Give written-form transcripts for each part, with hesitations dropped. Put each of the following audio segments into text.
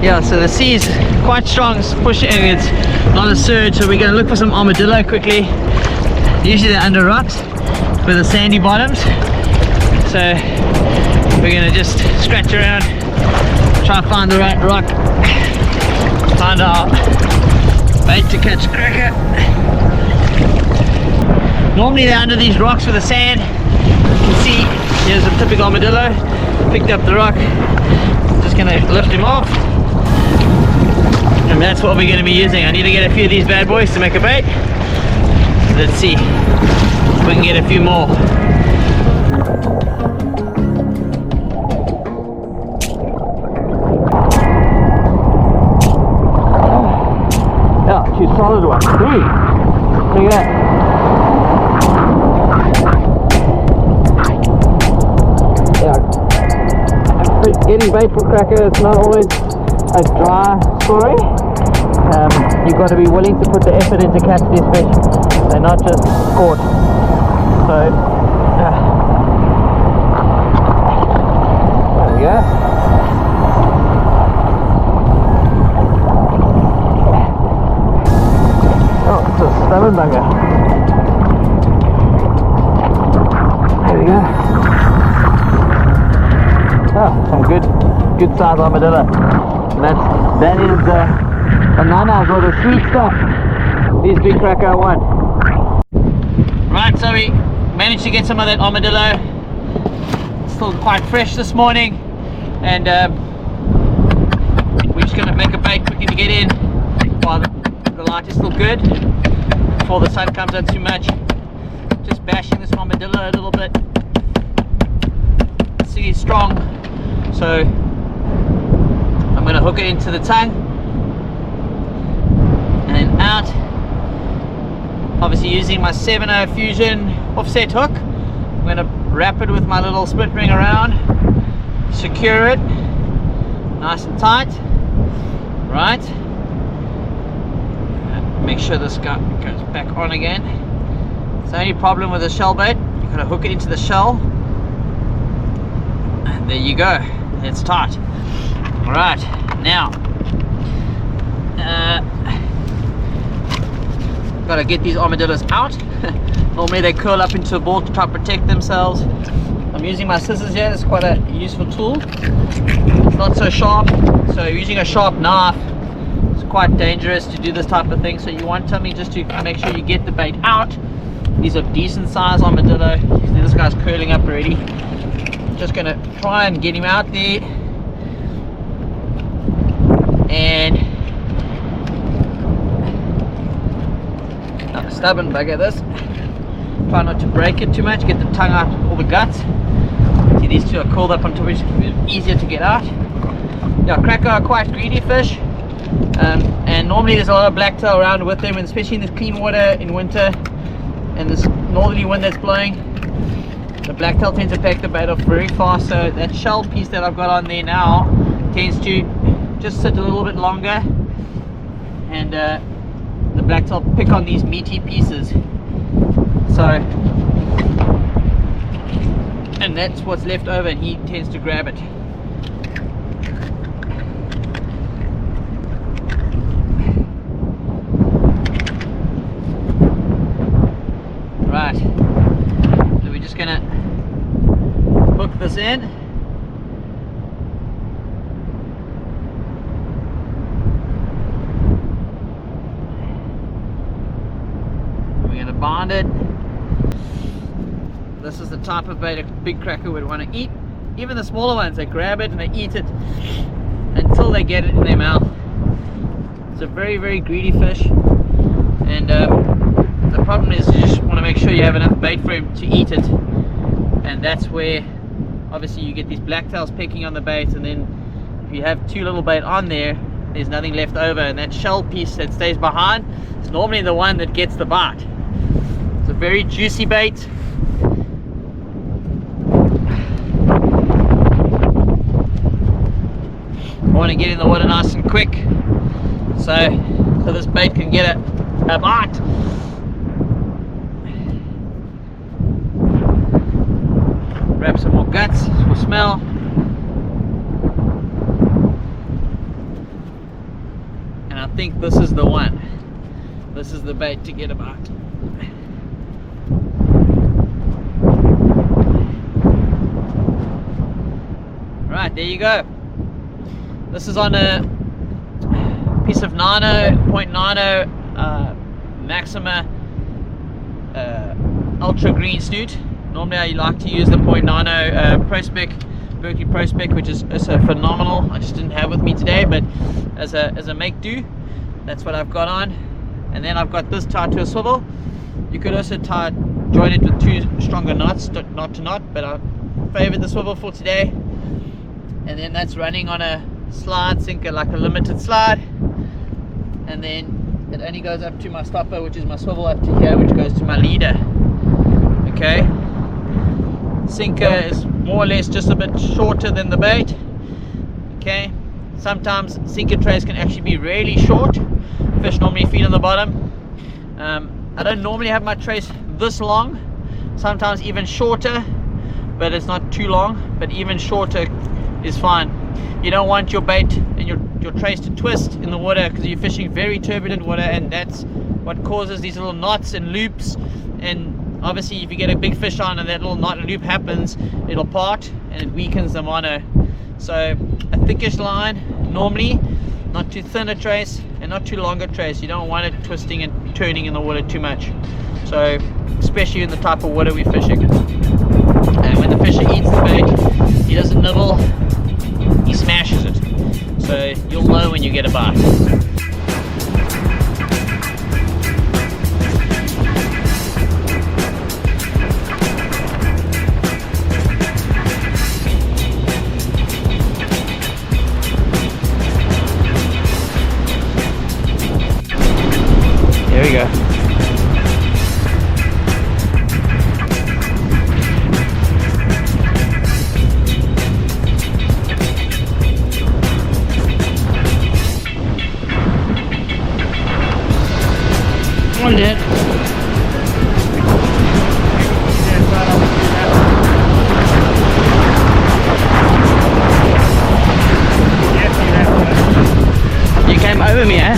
Yeah, so the sea's quite strong, it's pushing, it's not a surge, so we're going to look for some armadillo quickly. Usually they're under rocks with the sandy bottoms, so we're going to just scratch around, try and find the right rock, find our bait to catch cracker. Normally they're under these rocks with the sand. You can see here's a typical armadillo. Picked up the rock, just going to lift him off, and that's what we're going to be using. I need to get a few of these bad boys to make a bait. Let's see if we can get a few more. Yeah, two solid ones. 3. Look at that. Getting bait for cracker, it's not always a dry story. You've got to be willing to put the effort in to catch these fish. They're not just caught. So there we go. Oh, it's a stubborn bugger. There we go. Oh, some good size armadillo. And that is bananas or the sweet stuff. These big cracker I want. Right, so we managed to get some of that armadillo. It's still quite fresh this morning, and we're just gonna make a bait quickly to get in while the light is still good, before the sun comes out too much. Just bashing this armadillo a little bit. See, it's strong. So I'm going to hook it into the tongue and then out. Obviously using my 7.0 Fusion offset hook. I'm going to wrap it with my little split ring around, secure it nice and tight. Right. Make sure this guy goes back on again. It's the only problem with the shell bait. You've got to hook it into the shell. And there you go. It's tight. Alright, now gotta get these armadillos out. Normally they curl up into a ball to try to protect themselves. I'm using my scissors here. It's quite a useful tool. It's not so sharp, so using a sharp knife is quite dangerous to do this type of thing. So you want something just to make sure you get the bait out. These are decent size armadillo. You see this guy's curling up already. Just gonna try and get him out there, and stubborn bugger this. Try not to break it too much, get the tongue out, all the guts. See, these two are curled up onto which it's easier to get out. Yeah, cracker are quite greedy fish, and normally there's a lot of blacktail around with them, and especially in this clean water in winter and this northerly wind that's blowing. The blacktail tends to pack the bait off very fast, so that shell piece that I've got on there now tends to just sit a little bit longer, and the blacktail pick on these meaty pieces. So, and that's what's left over, and he tends to grab it. Right, so we're just gonna hook this in. We're going to bind it. This is the type of bait a big cracker would want to eat. Even the smaller ones, they grab it and they eat it until they get it in their mouth. It's a very, very greedy fish, and the problem is you just want to make sure you have enough bait for him to eat it. And that's where obviously you get these blacktails pecking on the bait, and then if you have too little bait on there, there's nothing left over, and that shell piece that stays behind is normally the one that gets the bite. It's a very juicy bait. I want to get in the water nice and quick, so this bait can get a bite. Grab some more guts for smell. think this is the one. This is the bait to get about. Right, there you go. This is on a piece of 0.90 Maxima ultra green snoot. Normally I like to use the 0.90 Prospec, Berkeley Prospec, which is also phenomenal. I just didn't have with me today, but as a make do, that's what I've got on. And then I've got this tied to a swivel. You could also join it with 2 stronger knots, knot to knot, but I favored the swivel for today. And then that's running on a slide sinker, like a limited slide, and then it only goes up to my stopper, which is my swivel up to here, which goes to my leader. Okay, sinker is more or less just a bit shorter than the bait. Okay, sometimes sinker trays can actually be really short. Fish normally feed on the bottom. I don't normally have my trays this long, sometimes even shorter, but it's not too long, but even shorter is fine. You don't want your bait and your trays to twist in the water, because you're fishing very turbulent water, and that's what causes these little knots and loops. And obviously if you get a big fish on and that little knot and loop happens, it'll part and it weakens the mono. So a thickish line normally, not too thin a trace and not too long a trace. You don't want it twisting and turning in the water too much, so especially in the type of water we're fishing. And when the fisher eats the bait, he doesn't nibble, he smashes it. So you'll know when you get a bite. There we go. On it. You came over me, eh?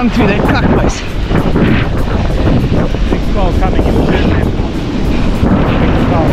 Through that cut place. Big swell coming in the turn there. Big swell.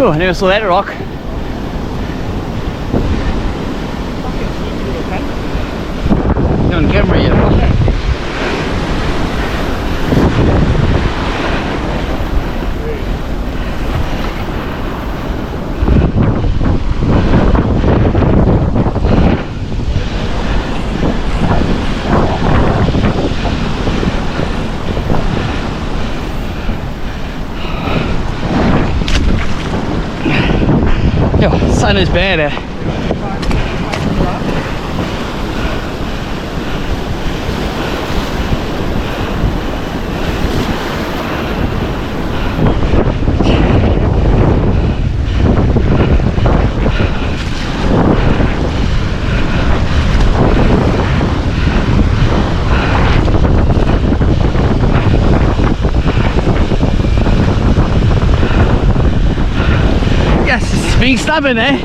Oh, I never saw that rock. You're on camera yet? Yeah, sun is bad. Being stubborn, eh?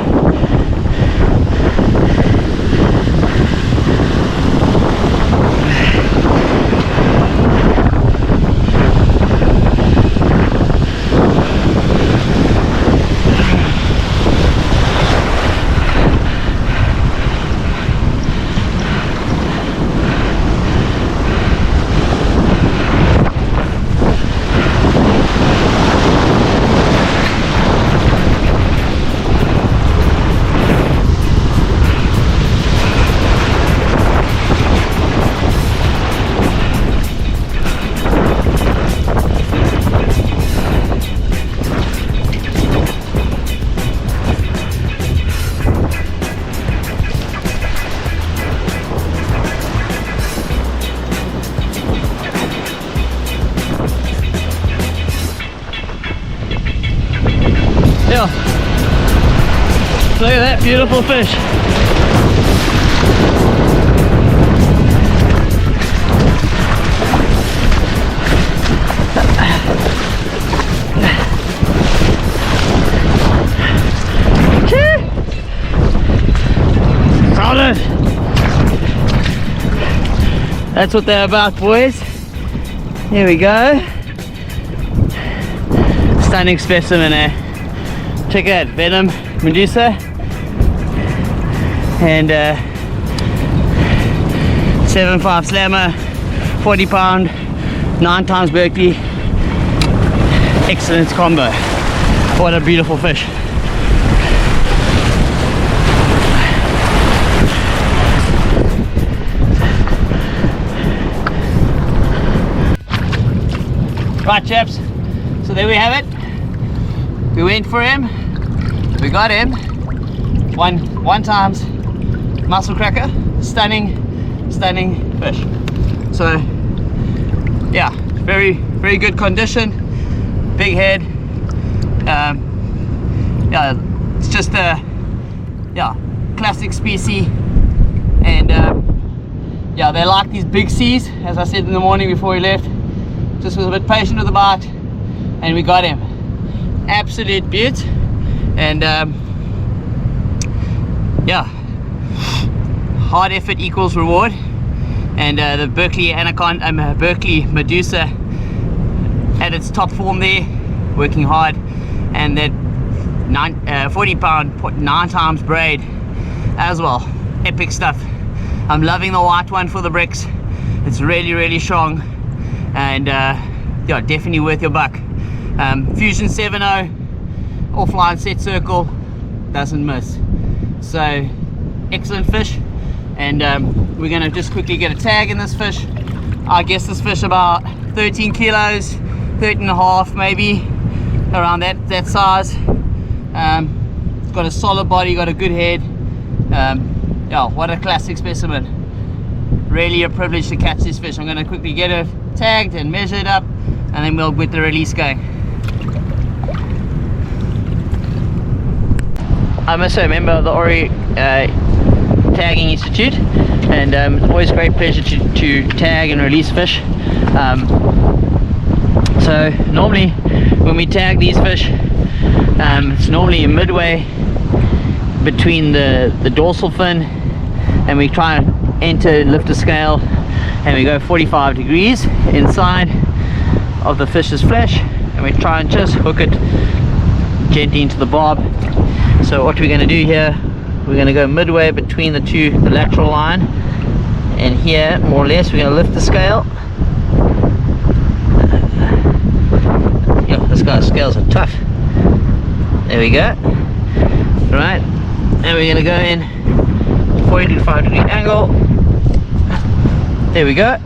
Look at that beautiful fish. Solid. That's what they're about, boys. Here we go. Stunning specimen there. Check it out, venom, Medusa, and 7.5 slammer, 40 pound, 9 times Berkeley. Excellent combo. What a beautiful fish. Right, chaps, so there we have it. We went for him, we got him, one times Musselcracker, stunning fish. So yeah, very good condition, big head. Yeah, it's just a classic species, and yeah, they like these big seas. As I said in the morning before we left, just was a bit patient with the bite, and we got him. Absolute beaut. And yeah, hard effort equals reward. And the Berkeley Anaconda, Berkeley Medusa at its top form there, working hard, and that 40 pound 9 times braid as well. Epic stuff. I'm loving the white one for the bricks. It's really strong, and yeah, definitely worth your buck. Fusion 7.0 offline set circle, doesn't miss. So excellent fish, and we're gonna just quickly get a tag in this fish. I guess this fish about 13 kilos, 13 and a half maybe, around that size. It's got a solid body, got a good head. Yeah, what a classic specimen. Really a privilege to catch this fish. I'm gonna quickly get it tagged and measure it up, and then we'll get the release going. I'm also a member of the Ori Tagging Institute, and it's always a great pleasure to tag and release fish. So normally when we tag these fish, it's normally midway between the dorsal fin, and we try and lift the scale, and we go 45 degrees inside of the fish's flesh, and we try and just hook it gently into the barb. So what we're going to do here, we're going to go midway between the lateral line, and here more or less we're going to lift the scale. Yeah, this guy's scales are tough. There we go. Right, and we're going to go in 45 degree angle. There we go.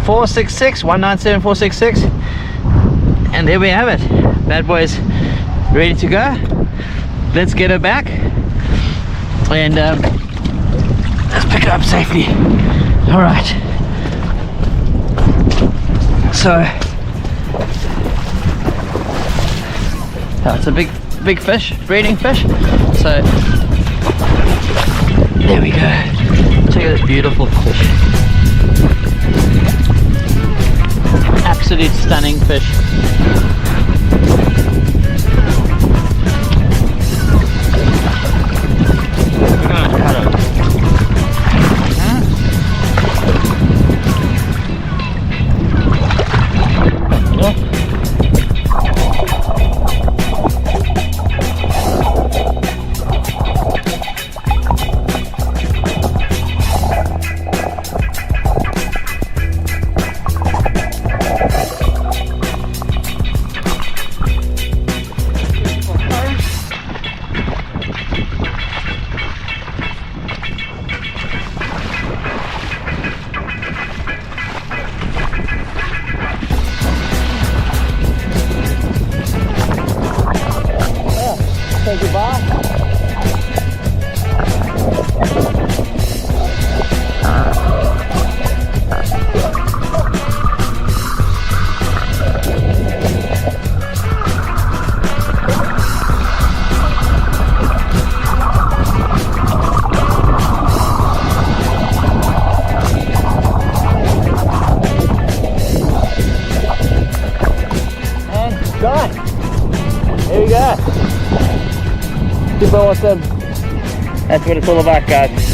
466, 197, 466, and there we have it. Bad boys ready to go. Let's get her back and let's pick her up safely. All right. So it's a big fish, breeding fish. So there we go. Check out this beautiful fish. Absolute stunning fish. We're gonna cut it. Say goodbye. And gone. There you go. Super awesome. That's what it's all about, guys.